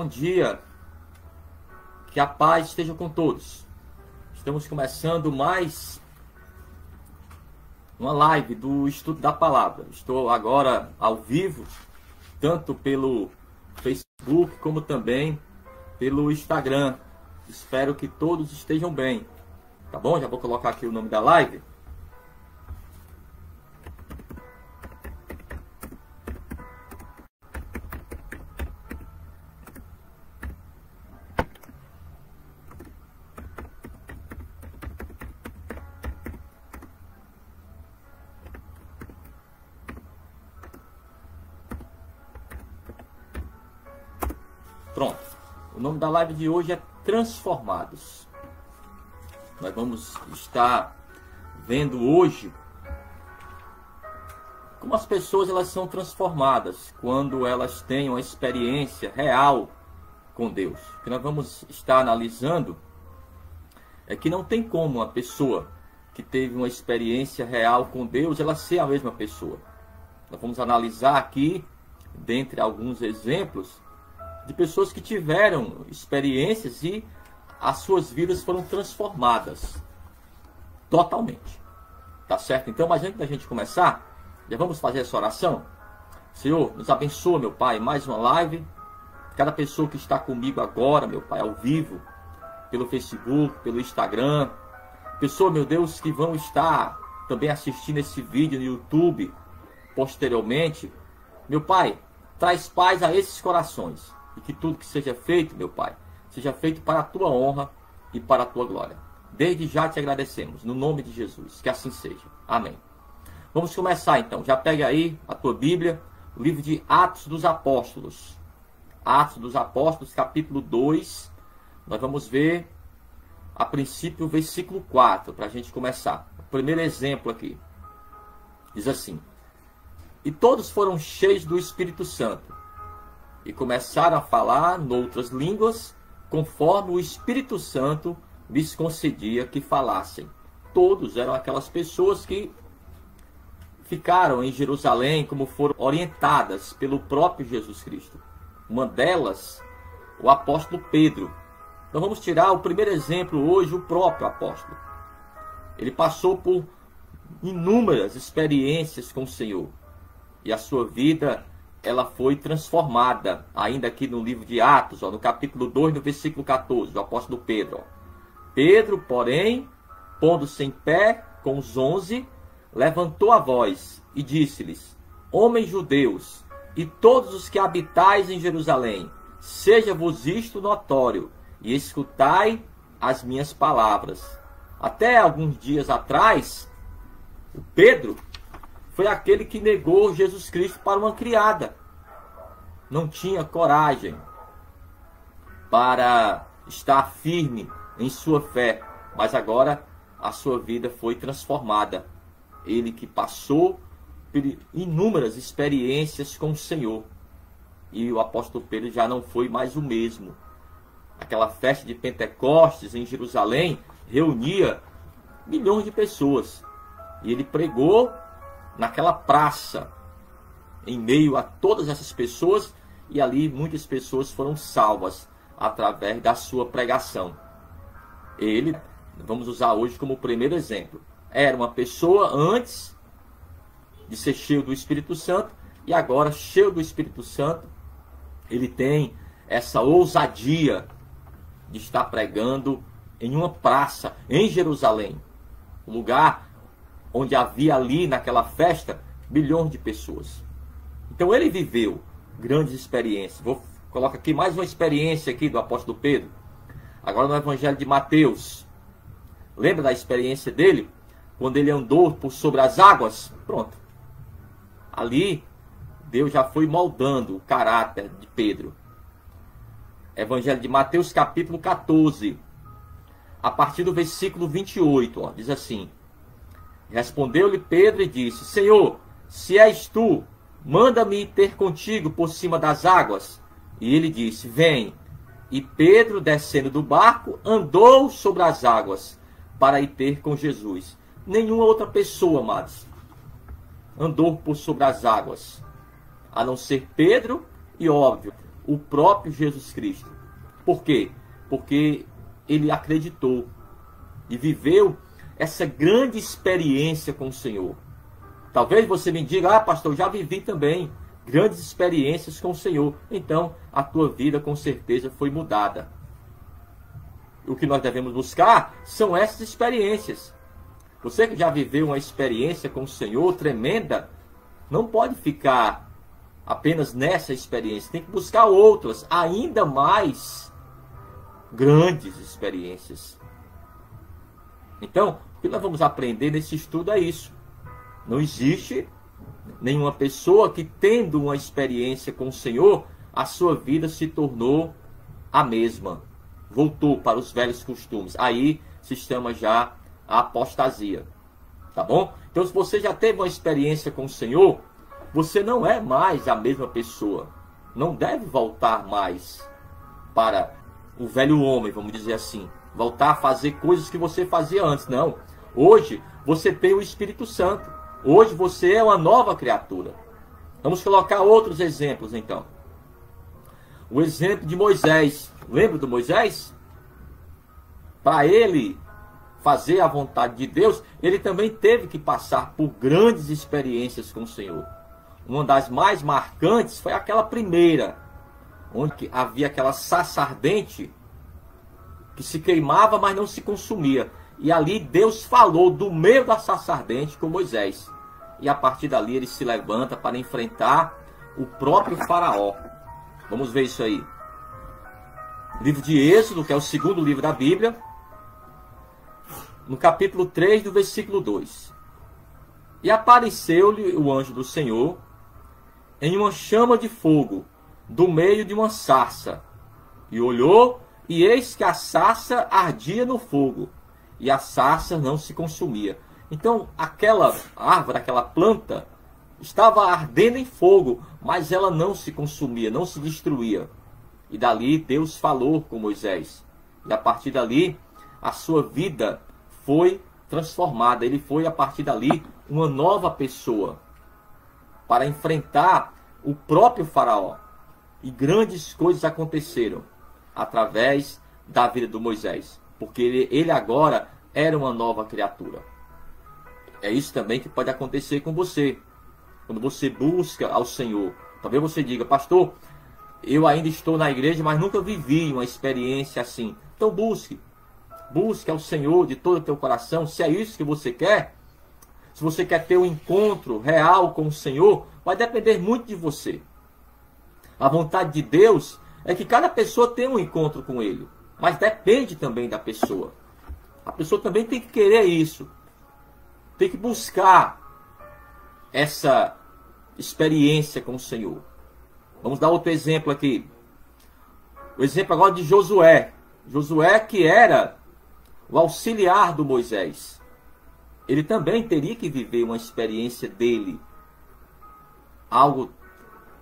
bom dia, que a paz esteja com todos. Estamos começando mais uma live do Estudo da Palavra. Estou agora ao vivo, tanto pelo Facebook como também pelo Instagram. Espero que todos estejam bem, tá bom? Já vou colocar aqui o nome da live. Pronto, o nome da live de hoje é Transformados. Nós vamos estar vendo hoje como as pessoas elas são transformadas quando elas têm uma experiência real com Deus. O que nós vamos estar analisando é que não tem como uma pessoa que teve uma experiência real com Deus, ela ser a mesma pessoa. Nós vamos analisar aqui, dentre alguns exemplos, de pessoas que tiveram experiências e as suas vidas foram transformadas totalmente. Tá certo? Então, mas antes da gente começar, já vamos fazer essa oração. Senhor, nos abençoa, meu Pai, mais uma live. Cada pessoa que está comigo agora, meu Pai, ao vivo, pelo Facebook, pelo Instagram. Pessoas, meu Deus, que vão estar também assistindo esse vídeo no YouTube posteriormente. Meu Pai, traz paz a esses corações. E que tudo que seja feito, meu Pai, seja feito para a Tua honra e para a Tua glória. Desde já te agradecemos, no nome de Jesus, que assim seja. Amém. Vamos começar então. Já pega aí a tua Bíblia, o livro de Atos dos Apóstolos. Atos dos Apóstolos, capítulo 2. Nós vamos ver, a princípio, o versículo 4, para a gente começar. O primeiro exemplo aqui. Diz assim: E todos foram cheios do Espírito Santo, e começaram a falar noutras línguas, conforme o Espírito Santo lhes concedia que falassem. Todos eram aquelas pessoas que ficaram em Jerusalém, como foram orientadas pelo próprio Jesus Cristo. Uma delas, o apóstolo Pedro. Então vamos tirar o primeiro exemplo hoje, o próprio apóstolo. Ele passou por inúmeras experiências com o Senhor. E a sua vida, ela foi transformada, ainda aqui no livro de Atos, no capítulo 2, no versículo 14, do apóstolo Pedro. Pedro, porém, pondo-se em pé com os 11, levantou a voz e disse-lhes: Homens judeus, e todos os que habitais em Jerusalém, seja-vos isto notório, e escutai as minhas palavras. Até alguns dias atrás, o Pedro foi aquele que negou Jesus Cristo para uma criada. Não tinha coragem para estar firme em sua fé. Mas agora a sua vida foi transformada. Ele que passou por inúmeras experiências com o Senhor. E o apóstolo Pedro já não foi mais o mesmo. Aquela festa de Pentecostes em Jerusalém reunia milhões de pessoas. E ele pregou naquela praça, em meio a todas essas pessoas, e ali muitas pessoas foram salvas através da sua pregação. Ele, vamos usar hoje como primeiro exemplo, era uma pessoa antes de ser cheio do Espírito Santo, e agora, cheio do Espírito Santo, ele tem essa ousadia de estar pregando em uma praça, em Jerusalém, um lugar onde havia ali, naquela festa, milhões de pessoas. Então ele viveu grandes experiências. Vou colocar aqui mais uma experiência aqui do apóstolo Pedro. Agora no Evangelho de Mateus. Lembra da experiência dele? Quando ele andou por sobre as águas? Pronto. Ali, Deus já foi moldando o caráter de Pedro. Evangelho de Mateus, capítulo 14. A partir do versículo 28, diz assim: Respondeu-lhe Pedro e disse: Senhor, se és tu, manda-me ter contigo por cima das águas. E ele disse: Vem. E Pedro, descendo do barco, andou sobre as águas para ir ter com Jesus. Nenhuma outra pessoa, amados, andou por sobre as águas, a não ser Pedro e, óbvio, o próprio Jesus Cristo. Por quê? Porque ele acreditou e viveu essa grande experiência com o Senhor. Talvez você me diga, pastor, já vivi também grandes experiências com o Senhor. Então, a tua vida com certeza foi mudada. O que nós devemos buscar são essas experiências. Você que já viveu uma experiência com o Senhor tremenda, não pode ficar apenas nessa experiência. Tem que buscar outras, ainda mais grandes experiências. Então, o que nós vamos aprender nesse estudo é isso. Não existe nenhuma pessoa que, tendo uma experiência com o Senhor, a sua vida se tornou a mesma. Voltou para os velhos costumes. Aí se chama já a apostasia. Tá bom? Então, se você já teve uma experiência com o Senhor, você não é mais a mesma pessoa. Não deve voltar mais para o velho homem, vamos dizer assim. Voltar a fazer coisas que você fazia antes. Não. Hoje, você tem o Espírito Santo. Hoje, você é uma nova criatura. Vamos colocar outros exemplos, então. O exemplo de Moisés. Lembra do Moisés? Para ele fazer a vontade de Deus, ele também teve que passar por grandes experiências com o Senhor. Uma das mais marcantes foi aquela primeira, onde havia aquela sarça ardente que se queimava, mas não se consumia. E ali Deus falou do meio da sarça ardente com Moisés. E a partir dali ele se levanta para enfrentar o próprio faraó. Vamos ver isso aí. Livro de Êxodo, que é o segundo livro da Bíblia, no capítulo 3, do versículo 2. E apareceu-lhe o anjo do Senhor em uma chama de fogo, do meio de uma sarça. E olhou, e eis que a sarça ardia no fogo, e a sarça não se consumia. Então, aquela árvore, aquela planta, estava ardendo em fogo, mas ela não se consumia, não se destruía. E dali Deus falou com Moisés. E a partir dali, a sua vida foi transformada. Ele foi, a partir dali, uma nova pessoa para enfrentar o próprio faraó. E grandes coisas aconteceram através da vida de Moisés. Porque ele agora era uma nova criatura. É isso também que pode acontecer com você. Quando você busca ao Senhor. Talvez você diga, pastor, eu ainda estou na igreja, mas nunca vivi uma experiência assim. Então busque. Busque ao Senhor de todo o teu coração. Se é isso que você quer, se você quer ter um encontro real com o Senhor, vai depender muito de você. A vontade de Deus é que cada pessoa tenha um encontro com Ele. Mas depende também da pessoa. A pessoa também tem que querer isso. Tem que buscar essa experiência com o Senhor. Vamos dar outro exemplo aqui. O exemplo agora de Josué. Josué, que era o auxiliar do Moisés. Ele também teria que viver uma experiência dele. Algo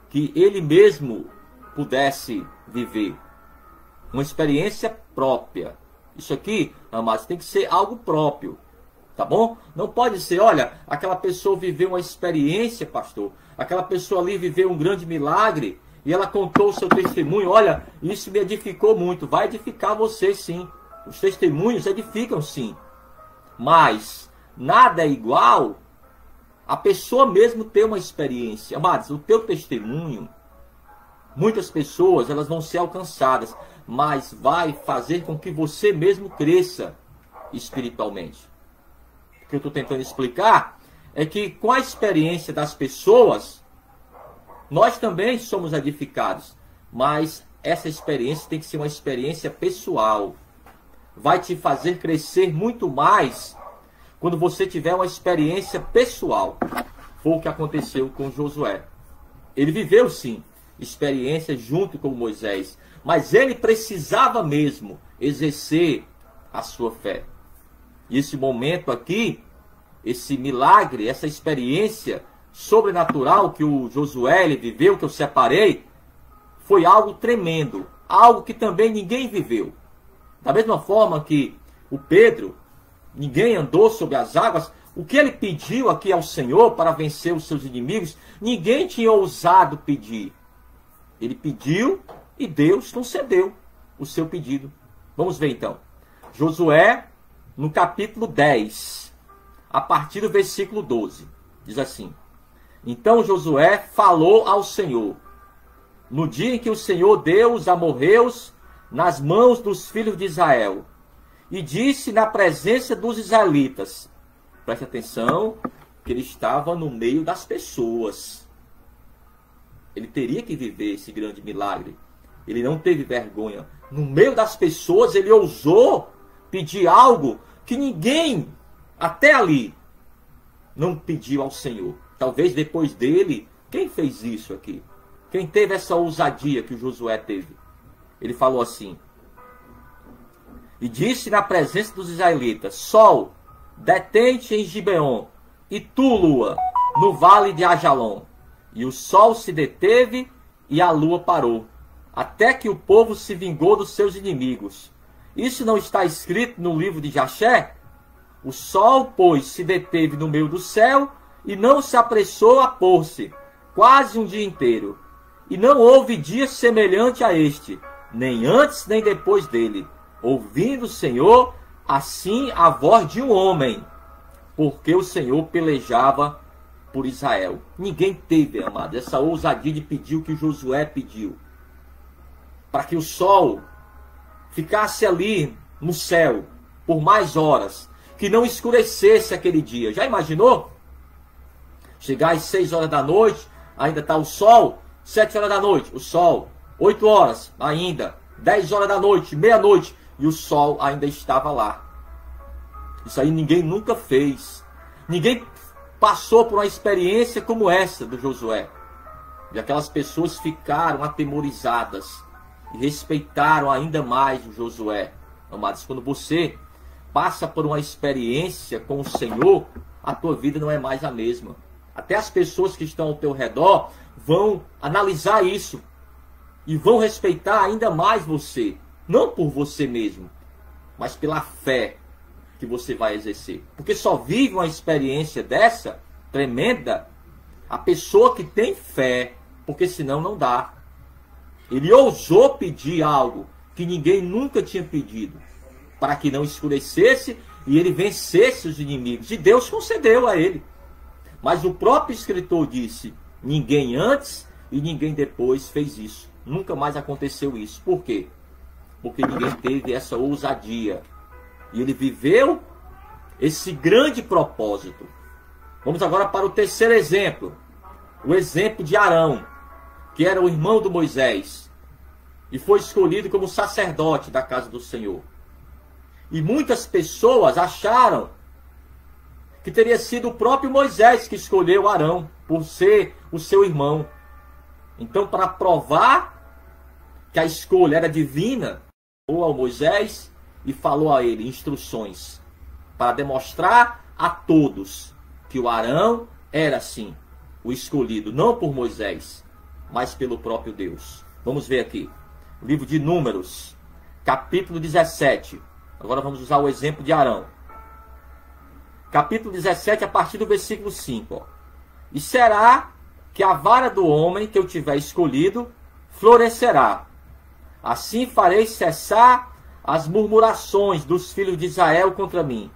que ele mesmo pudesse viver. Uma experiência própria. Isso aqui, amados, tem que ser algo próprio. Tá bom? Não pode ser, olha, aquela pessoa viveu uma experiência, pastor. Aquela pessoa ali viveu um grande milagre e ela contou o seu testemunho. Olha, isso me edificou muito. Vai edificar você, sim. Os testemunhos edificam, sim. Mas nada é igual a pessoa mesmo ter uma experiência. Amados, o teu testemunho, muitas pessoas elas vão ser alcançadas, mas vai fazer com que você mesmo cresça espiritualmente. O que eu estou tentando explicar é que com a experiência das pessoas, nós também somos edificados. Mas essa experiência tem que ser uma experiência pessoal. Vai te fazer crescer muito mais quando você tiver uma experiência pessoal. Foi o que aconteceu com Josué. Ele viveu sim experiência junto com Moisés, mas ele precisava mesmo exercer a sua fé. E esse momento aqui, esse milagre, essa experiência sobrenatural que o Josué ele viveu, que eu separei, foi algo tremendo, algo que também ninguém viveu. Da mesma forma que o Pedro, ninguém andou sobre as águas, o que ele pediu aqui ao Senhor para vencer os seus inimigos, ninguém tinha ousado pedir. Ele pediu e Deus concedeu o seu pedido. Vamos ver então. Josué, no capítulo 10, a partir do versículo 12. Diz assim: Então Josué falou ao Senhor, no dia em que o Senhor deu os amorreus nas mãos dos filhos de Israel, e disse na presença dos israelitas, preste atenção, que ele estava no meio das pessoas. Ele teria que viver esse grande milagre. Ele não teve vergonha. No meio das pessoas, ele ousou pedir algo que ninguém, até ali, não pediu ao Senhor. Talvez depois dele, quem fez isso aqui? Quem teve essa ousadia que o Josué teve? Ele falou assim: E disse na presença dos israelitas: Sol, detente em Gibeon, e tu, lua, no vale de Ajalon. E o sol se deteve e a lua parou, até que o povo se vingou dos seus inimigos. Isso não está escrito no livro de Jaché? O sol, pois, se deteve no meio do céu e não se apressou a pôr-se, quase um dia inteiro. E não houve dia semelhante a este, nem antes nem depois dele, ouvindo o Senhor, assim a voz de um homem, porque o Senhor pelejava por Israel. Ninguém teve, amado, essa ousadia de pedir o que Josué pediu, para que o sol ficasse ali no céu por mais horas, que não escurecesse aquele dia. Já imaginou? Chegar às 6 horas da noite, ainda está o sol, 7 horas da noite, o sol, 8 horas ainda, 10 horas da noite, meia-noite, e o sol ainda estava lá. Isso aí ninguém nunca fez. Ninguém passou por uma experiência como essa do Josué. E aquelas pessoas ficaram atemorizadas e respeitaram ainda mais o Josué. Amados, quando você passa por uma experiência com o Senhor, a tua vida não é mais a mesma. Até as pessoas que estão ao teu redor vão analisar isso e vão respeitar ainda mais você. Não por você mesmo, mas pela fé que você vai exercer. Porque só vive uma experiência dessa, tremenda, a pessoa que tem fé, porque senão não dá. Ele ousou pedir algo que ninguém nunca tinha pedido, para que não escurecesse e ele vencesse os inimigos. E Deus concedeu a ele. Mas o próprio escritor disse: ninguém antes e ninguém depois fez isso. Nunca mais aconteceu isso. Por quê? Porque ninguém teve essa ousadia. E ele viveu esse grande propósito. Vamos agora para o terceiro exemplo. O exemplo de Arão, que era o irmão do Moisés, e foi escolhido como sacerdote da casa do Senhor. E muitas pessoas acharam que teria sido o próprio Moisés que escolheu Arão, por ser o seu irmão. Então, para provar que a escolha era divina, falou ao Moisés e falou a ele instruções para demonstrar a todos que o Arão era sim o escolhido, não por Moisés, mas pelo próprio Deus. Vamos ver aqui, o livro de Números, capítulo 17. Agora vamos usar o exemplo de Arão. Capítulo 17, a partir do versículo 5. Ó. E será que a vara do homem que eu tiver escolhido florescerá. Assim farei cessar as murmurações dos filhos de Israel contra mim,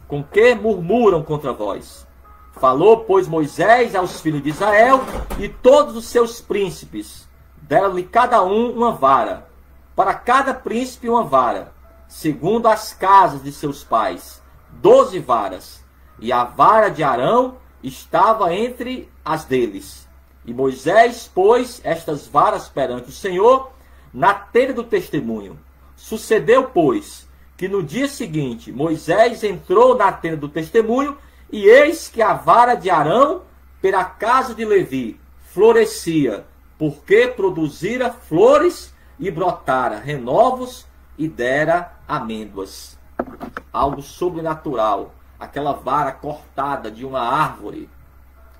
com que murmuram contra vós. Falou, pois, Moisés aos filhos de Israel, e todos os seus príncipes deram-lhe cada um uma vara, para cada príncipe uma vara, segundo as casas de seus pais, 12 varas. E a vara de Arão estava entre as deles. E Moisés pôs estas varas perante o Senhor na tenda do testemunho. Sucedeu, pois, que no dia seguinte Moisés entrou na tenda do testemunho, e eis que a vara de Arão, pela casa de Levi, florescia, porque produzira flores e brotara renovos e dera amêndoas. Algo sobrenatural. Aquela vara cortada de uma árvore,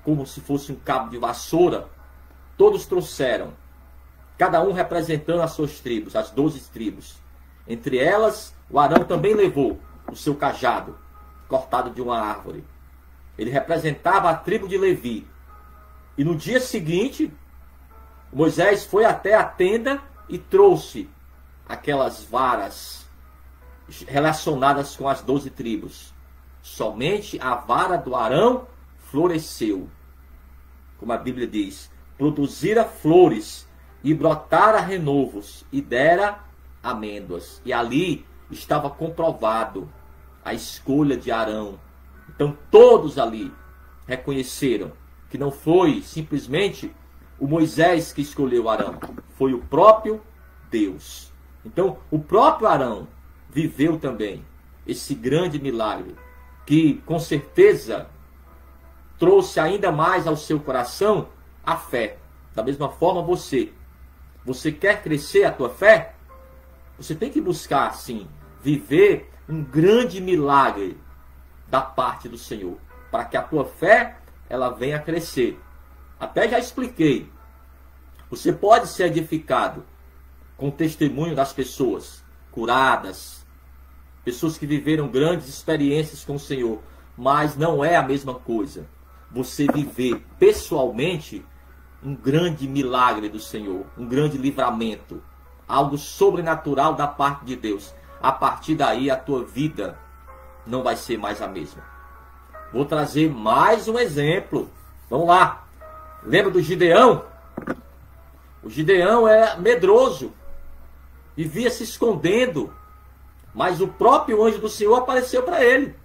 como se fosse um cabo de vassoura, todos trouxeram, cada um representando as suas tribos, as 12 tribos. Entre elas, o Arão também levou o seu cajado, cortado de uma árvore. Ele representava a tribo de Levi. E no dia seguinte, Moisés foi até a tenda e trouxe aquelas varas relacionadas com as 12 tribos. Somente a vara do Arão floresceu. Como a Bíblia diz, produzira flores e brotara renovos e dera amêndoas. E ali estava comprovado a escolha de Arão. Então todos ali reconheceram que não foi simplesmente o Moisés que escolheu Arão, foi o próprio Deus. Então o próprio Arão viveu também esse grande milagre, que com certeza trouxe ainda mais ao seu coração a fé. Da mesma forma você quer crescer a tua fé? Você tem que buscar, sim, viver um grande milagre da parte do Senhor, para que a tua fé ela venha a crescer. Até já expliquei. Você pode ser edificado com o testemunho das pessoas curadas, pessoas que viveram grandes experiências com o Senhor, mas não é a mesma coisa você viver pessoalmente um grande milagre do Senhor, um grande livramento, algo sobrenatural da parte de Deus. A partir daí a tua vida não vai ser mais a mesma. Vou trazer mais um exemplo. Vamos lá. Lembra do Gideão? O Gideão é medroso, vivia se escondendo, mas o próprio anjo do Senhor apareceu para ele.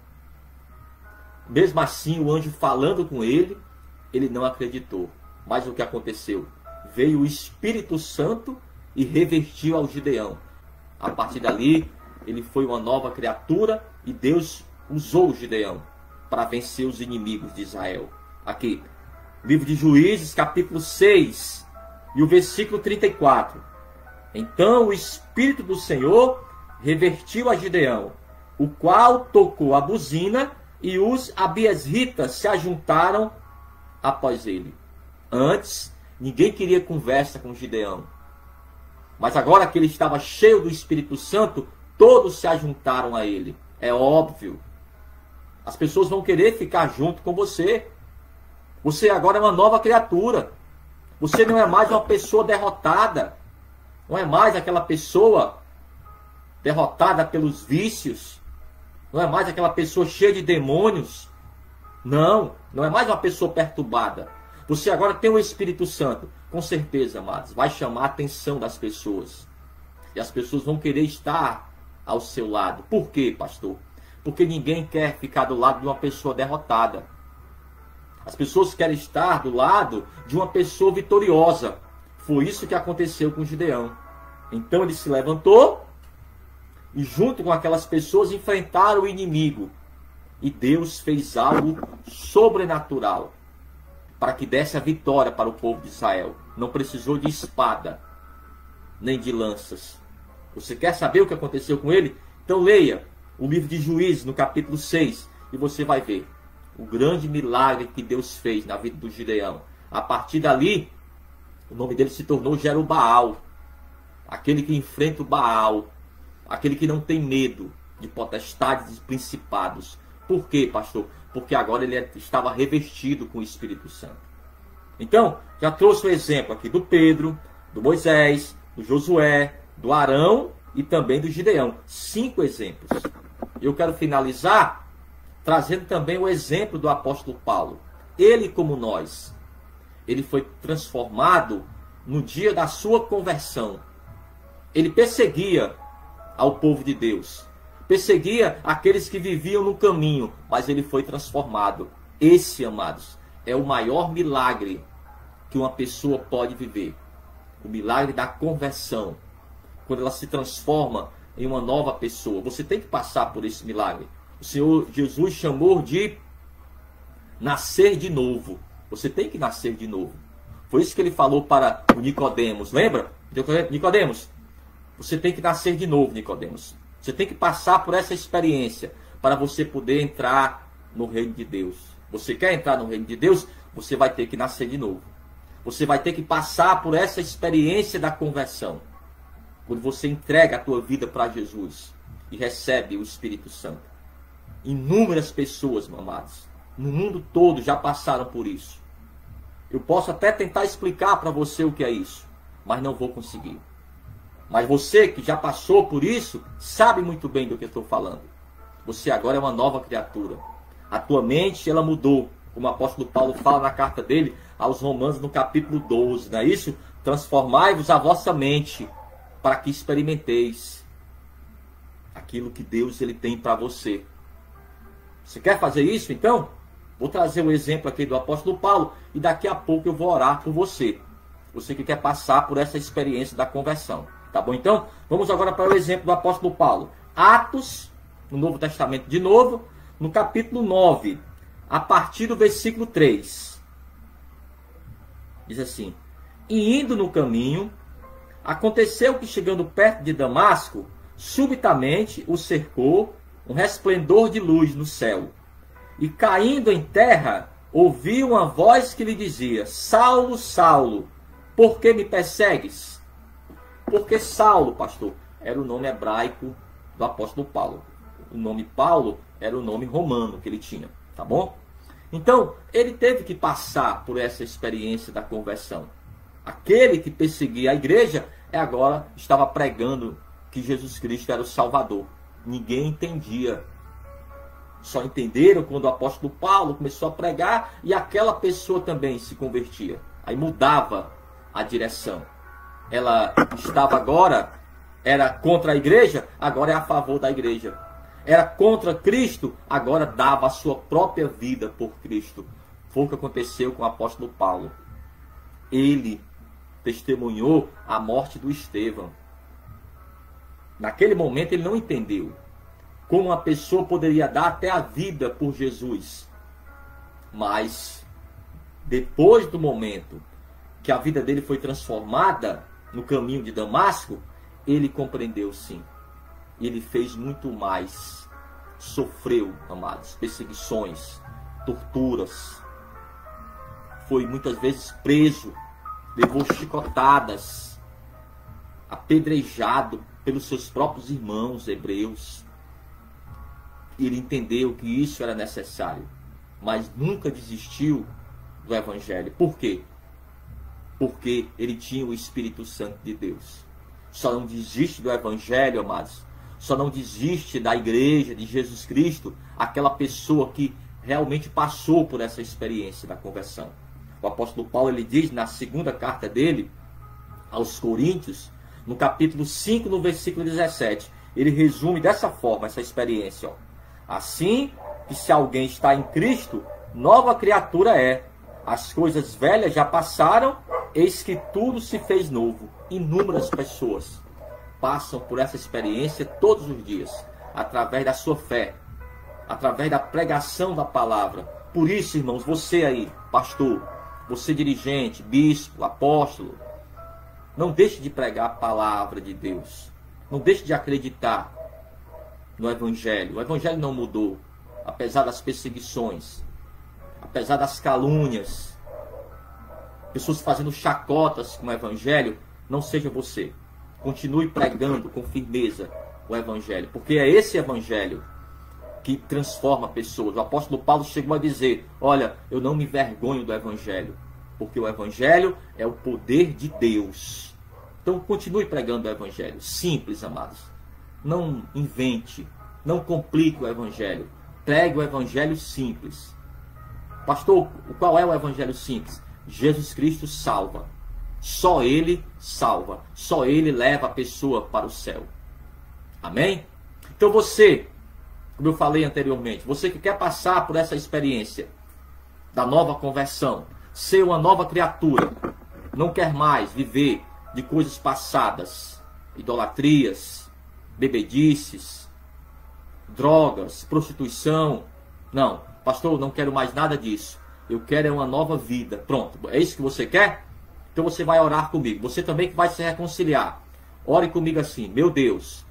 Mesmo assim, o anjo falando com ele, ele não acreditou. Mas o que aconteceu? Veio o Espírito Santo e revestiu ao Gideão. A partir dali, ele foi uma nova criatura e Deus usou o Gideão para vencer os inimigos de Israel. Aqui, livro de Juízes, capítulo 6, e o versículo 34. Então o Espírito do Senhor revestiu a Gideão, o qual tocou a buzina, e os abiesritas se ajuntaram após ele. Antes, ninguém queria conversa com Gideão. Mas agora que ele estava cheio do Espírito Santo, todos se ajuntaram a ele. É óbvio. As pessoas vão querer ficar junto com você. Você agora é uma nova criatura. Você não é mais uma pessoa derrotada. Não é mais aquela pessoa derrotada pelos vícios. Não é mais aquela pessoa cheia de demônios. Não é mais uma pessoa perturbada. Você agora tem o Espírito Santo. Com certeza, amados, vai chamar a atenção das pessoas. E as pessoas vão querer estar ao seu lado. Por quê, pastor? Porque ninguém quer ficar do lado de uma pessoa derrotada. As pessoas querem estar do lado de uma pessoa vitoriosa. Foi isso que aconteceu com Gideão. Então ele se levantou e junto com aquelas pessoas enfrentaram o inimigo. E Deus fez algo sobrenatural para que desse a vitória para o povo de Israel. Não precisou de espada, nem de lanças. Você quer saber o que aconteceu com ele? Então leia o livro de Juízes, no capítulo 6, e você vai ver o grande milagre que Deus fez na vida do Gideão. A partir dali, o nome dele se tornou Jerubaal, aquele que enfrenta o Baal, aquele que não tem medo de potestades e principados. Por quê, pastor? Porque agora ele estava revestido com o Espírito Santo. Então, já trouxe o exemplo aqui do Pedro, do Moisés, do Josué, do Arão e também do Gideão. 5 exemplos. Eu quero finalizar trazendo também o exemplo do apóstolo Paulo. Ele, como nós, ele foi transformado no dia da sua conversão. Ele perseguia ao povo de Deus. Perseguia aqueles que viviam no caminho, mas ele foi transformado. Esse, amados, é o maior milagre que uma pessoa pode viver. O milagre da conversão. Quando ela se transforma em uma nova pessoa. Você tem que passar por esse milagre. O Senhor Jesus chamou de nascer de novo. Você tem que nascer de novo. Foi isso que ele falou para o Nicodemos. Lembra? Nicodemos, você tem que nascer de novo, Nicodemos. Você tem que passar por essa experiência para você poder entrar no reino de Deus. Você quer entrar no reino de Deus? Você vai ter que nascer de novo. Você vai ter que passar por essa experiência da conversão. Quando você entrega a tua vida para Jesus e recebe o Espírito Santo. Inúmeras pessoas, amados, no mundo todo já passaram por isso. Eu posso até tentar explicar para você o que é isso, mas não vou conseguir. Mas você que já passou por isso, sabe muito bem do que eu estou falando. Você agora é uma nova criatura. A tua mente, ela mudou. Como o apóstolo Paulo fala na carta dele aos Romanos, no capítulo 12. Não é isso? Transformai-vos a vossa mente, para que experimenteis aquilo que Deus ele tem para você. Você quer fazer isso, então? Vou trazer um exemplo aqui do apóstolo Paulo e daqui a pouco eu vou orar por você. Você que quer passar por essa experiência da conversão. Tá bom? Então, vamos agora para o exemplo do apóstolo Paulo. Atos, no Novo Testamento de novo, no capítulo 9, a partir do versículo 3. Diz assim: E indo no caminho, aconteceu que chegando perto de Damasco, subitamente o cercou um resplendor de luz no céu. E caindo em terra, ouviu uma voz que lhe dizia: Saulo, Saulo, por que me persegues? Porque Saulo, pastor, era o nome hebraico do apóstolo Paulo. O nome Paulo era o nome romano que ele tinha, tá bom? Então, ele teve que passar por essa experiência da conversão. Aquele que perseguia a igreja agora estava pregando que Jesus Cristo era o Salvador. Ninguém entendia. Só entenderam quando o apóstolo Paulo começou a pregar e aquela pessoa também se convertia. Aí mudava a direção. Ela estava agora, era contra a igreja, agora é a favor da igreja. Era contra Cristo, agora dava a sua própria vida por Cristo. Foi o que aconteceu com o apóstolo Paulo. Ele testemunhou a morte do Estevão. Naquele momento ele não entendeu como uma pessoa poderia dar até a vida por Jesus. Mas, depois do momento que a vida dele foi transformada no caminho de Damasco, ele compreendeu sim. Ele fez muito mais. Sofreu, amados, perseguições, torturas. Foi muitas vezes preso, levou chicotadas, apedrejado pelos seus próprios irmãos hebreus. Ele entendeu que isso era necessário, mas nunca desistiu do Evangelho. Por quê? Porque ele tinha o Espírito Santo de Deus. Só não desiste do Evangelho, amados. Só não desiste da igreja de Jesus Cristo aquela pessoa que realmente passou por essa experiência da conversão. O apóstolo Paulo, ele diz na segunda carta dele aos Coríntios, no capítulo 5, no versículo 17, ele resume dessa forma essa experiência. Ó. Assim que se alguém está em Cristo, nova criatura é. As coisas velhas já passaram, eis que tudo se fez novo. Inúmeras pessoas passam por essa experiência todos os dias, através da sua fé, através da pregação da palavra. Por isso, irmãos, você aí, pastor, você dirigente, bispo, apóstolo, não deixe de pregar a palavra de Deus. Não deixe de acreditar no Evangelho. O Evangelho não mudou, apesar das perseguições, apesar das calúnias, pessoas fazendo chacotas com o Evangelho. Não seja você. Continue pregando com firmeza o Evangelho, porque é esse Evangelho que transforma pessoas. O apóstolo Paulo chegou a dizer: olha, eu não me envergonho do Evangelho, porque o Evangelho é o poder de Deus. Então continue pregando o Evangelho. Simples, amados. Não invente, não complique o Evangelho. Pregue o Evangelho simples. Pastor, qual é o Evangelho simples? Jesus Cristo salva. Só Ele salva. Só Ele leva a pessoa para o céu. Amém? Então você, como eu falei anteriormente, você que quer passar por essa experiência da nova conversão, ser uma nova criatura, não quer mais viver de coisas passadas, idolatrias, bebedices, drogas, prostituição. Não, pastor, eu não quero mais nada disso. Eu quero é uma nova vida. Pronto, é isso que você quer? Então você vai orar comigo. Você também que vai se reconciliar. Ore comigo assim: meu Deus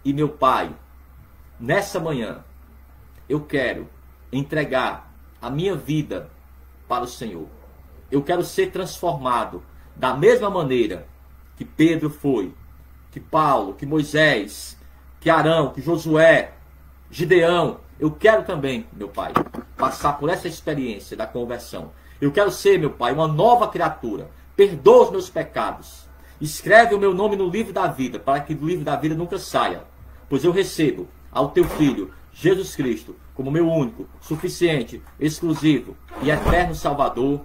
e meu Pai, nessa manhã eu quero entregar a minha vida para o Senhor. Eu quero ser transformado da mesma maneira que Pedro foi, que Paulo, que Moisés, que Arão, que Josué, Gideão. Eu quero também, meu Pai, passar por essa experiência da conversão. Eu quero ser, meu Pai, uma nova criatura. Perdoa os meus pecados. Escreve o meu nome no livro da vida, para que do livro da vida nunca saia. Pois eu recebo ao teu Filho, Jesus Cristo, como meu único, suficiente, exclusivo e eterno Salvador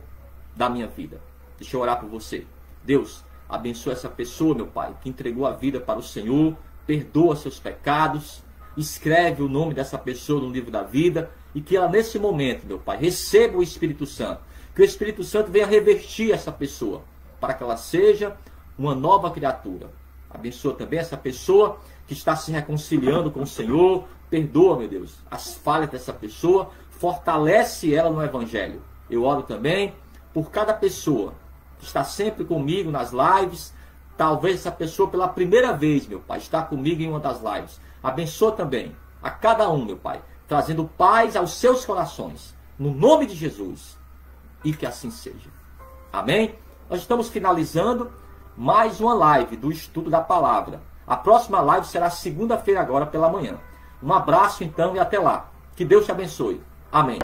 da minha vida. Deixa eu orar por você. Deus, abençoa essa pessoa, meu Pai, que entregou a vida para o Senhor, perdoa seus pecados, escreve o nome dessa pessoa no livro da vida e que ela nesse momento, meu Pai, receba o Espírito Santo. Que o Espírito Santo venha revestir essa pessoa para que ela seja uma nova criatura. Abençoa também essa pessoa que está se reconciliando com o Senhor. Perdoa, meu Deus, as falhas dessa pessoa. Fortalece ela no Evangelho. Eu oro também por cada pessoa que está sempre comigo nas lives. Talvez essa pessoa pela primeira vez, meu Pai, está comigo em uma das lives. Abençoa também a cada um, meu Pai, trazendo paz aos seus corações. No nome de Jesus. E que assim seja. Amém? Nós estamos finalizando mais uma live do estudo da palavra. A próxima live será segunda-feira agora pela manhã. Um abraço então e até lá. Que Deus te abençoe. Amém.